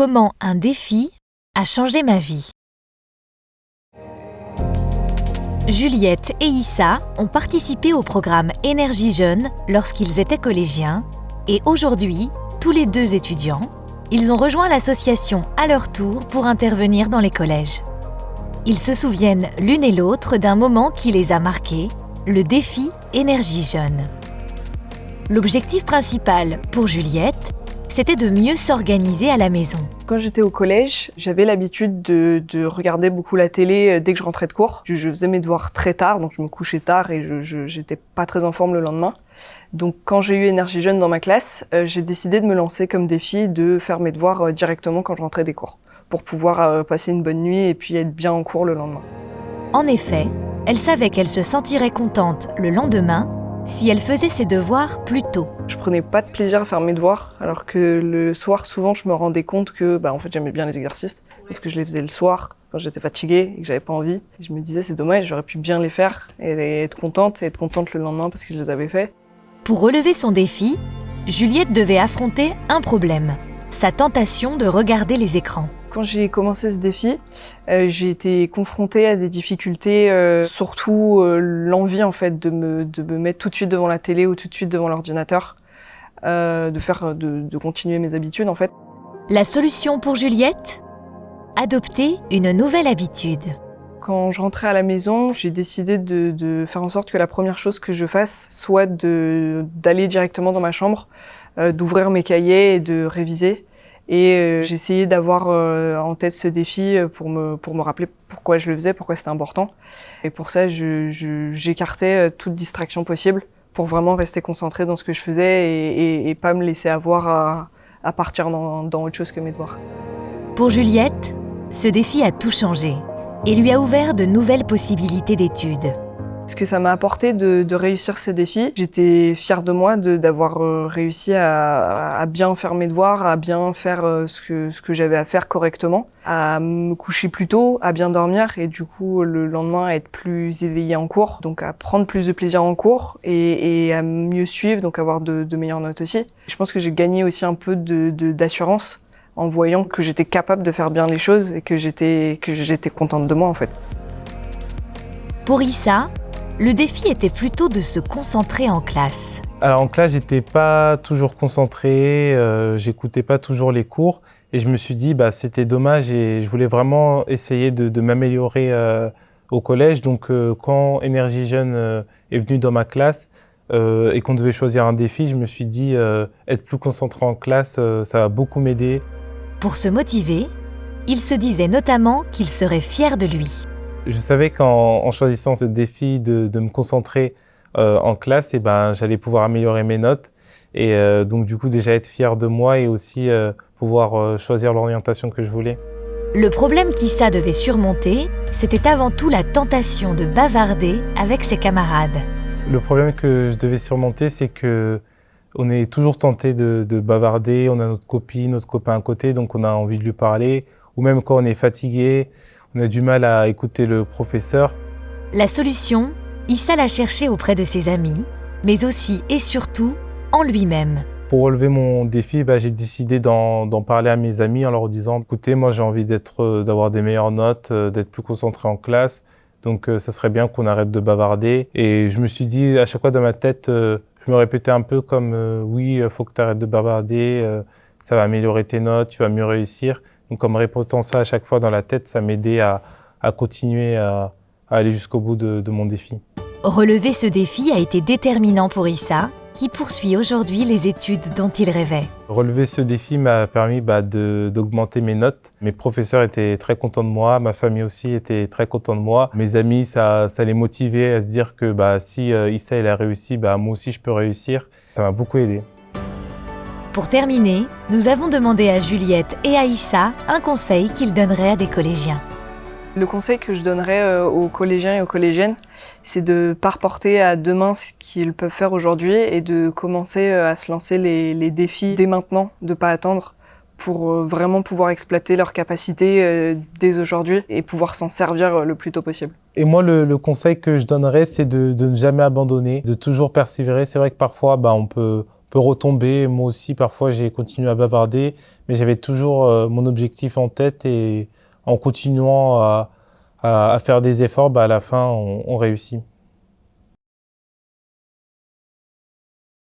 Comment un défi a changé ma vie. Juliette et Issa ont participé au programme Énergie Jeune lorsqu'ils étaient collégiens et aujourd'hui, tous les deux étudiants, ils ont rejoint l'association à leur tour pour intervenir dans les collèges. Ils se souviennent l'une et l'autre d'un moment qui les a marqués, le défi Énergie Jeune. L'objectif principal pour Juliette, c'était de mieux s'organiser à la maison. Quand j'étais au collège, j'avais l'habitude de regarder beaucoup la télé dès que je rentrais de cours. Je faisais mes devoirs très tard, donc je me couchais tard et j'étais pas très en forme le lendemain. Donc quand j'ai eu Énergie Jeune dans ma classe, j'ai décidé de me lancer comme défi de faire mes devoirs directement quand je rentrais des cours, pour pouvoir passer une bonne nuit et puis être bien en cours le lendemain. En effet, elle savait qu'elle se sentirait contente le lendemain si elle faisait ses devoirs plus tôt. Je prenais pas de plaisir à faire mes devoirs, alors que le soir, souvent, je me rendais compte que en fait, j'aimais bien les exercices, parce que je les faisais le soir, quand j'étais fatiguée et que j'avais pas envie. Et je me disais, c'est dommage, j'aurais pu bien les faire et être contente le lendemain parce que je les avais faits. Pour relever son défi, Juliette devait affronter un problème, sa tentation de regarder les écrans. Quand j'ai commencé ce défi, j'ai été confrontée à des difficultés, surtout l'envie en fait de me mettre tout de suite devant la télé ou tout de suite devant l'ordinateur, de continuer mes habitudes en fait. La solution pour Juliette ? Adopter une nouvelle habitude. Quand je rentrais à la maison, j'ai décidé de faire en sorte que la première chose que je fasse soit d'aller directement dans ma chambre, d'ouvrir mes cahiers et de réviser. Et j'ai essayé d'avoir en tête ce défi pour me rappeler pourquoi je le faisais, pourquoi c'était important. Et pour ça, j'écartais toute distraction possible pour vraiment rester concentrée dans ce que je faisais et pas me laisser avoir à partir dans autre chose que mes devoirs. Pour Juliette, ce défi a tout changé et lui a ouvert de nouvelles possibilités d'études. Ce que ça m'a apporté de réussir ce défi, j'étais fière de moi d'avoir réussi à bien faire mes devoirs, à bien faire ce que j'avais à faire correctement, à me coucher plus tôt, à bien dormir et du coup le lendemain à être plus éveillée en cours, donc à prendre plus de plaisir en cours et à mieux suivre, donc avoir de meilleures notes aussi. Je pense que j'ai gagné aussi un peu d'assurance en voyant que j'étais capable de faire bien les choses et que j'étais contente de moi en fait. Pour Issa, le défi était plutôt de se concentrer en classe. Alors en classe, j'étais pas toujours concentré, j'écoutais pas toujours les cours et je me suis dit c'était dommage et je voulais vraiment essayer de m'améliorer au collège. Donc quand Énergie Jeune est venue dans ma classe et qu'on devait choisir un défi, je me suis dit être plus concentré en classe, ça va beaucoup m'aider. Pour se motiver, il se disait notamment qu'il serait fier de lui. Je savais qu'en choisissant ce défi de me concentrer en classe, j'allais pouvoir améliorer mes notes et donc du coup déjà être fier de moi et aussi pouvoir choisir l'orientation que je voulais. Le problème qu'Issa devait surmonter, c'était avant tout la tentation de bavarder avec ses camarades. Le problème que je devais surmonter, c'est que on est toujours tenté de bavarder, on a notre copine, notre copain à côté, donc on a envie de lui parler, ou même quand on est fatigué, on a du mal à écouter le professeur. La solution, Issa l'a cherchée auprès de ses amis, mais aussi et surtout en lui-même. Pour relever mon défi, j'ai décidé d'en parler à mes amis en leur disant « Écoutez, moi j'ai envie d'avoir des meilleures notes, d'être plus concentré en classe, donc ça serait bien qu'on arrête de bavarder. » Et je me suis dit, à chaque fois dans ma tête, je me répétais un peu comme « Oui, il faut que tu arrêtes de bavarder, ça va améliorer tes notes, tu vas mieux réussir. » Donc en me répétant ça à chaque fois dans la tête, ça m'aidait à continuer à aller jusqu'au bout de mon défi. Relever ce défi a été déterminant pour Issa, qui poursuit aujourd'hui les études dont il rêvait. Relever ce défi m'a permis d'augmenter mes notes. Mes professeurs étaient très contents de moi, ma famille aussi était très contente de moi. Mes amis, ça les motivait à se dire que si Issa elle a réussi, moi aussi je peux réussir. Ça m'a beaucoup aidé. Pour terminer, nous avons demandé à Juliette et à Issa un conseil qu'ils donneraient à des collégiens. Le conseil que je donnerais aux collégiens et aux collégiennes, c'est de ne pas reporter à demain ce qu'ils peuvent faire aujourd'hui et de commencer à se lancer les défis dès maintenant, de ne pas attendre pour vraiment pouvoir exploiter leurs capacités dès aujourd'hui et pouvoir s'en servir le plus tôt possible. Et moi, le conseil que je donnerais, c'est de ne jamais abandonner, de toujours persévérer. C'est vrai que parfois, on peut peut retomber. Moi aussi, parfois, j'ai continué à bavarder, mais j'avais toujours mon objectif en tête et en continuant à faire des efforts, à la fin, on réussit.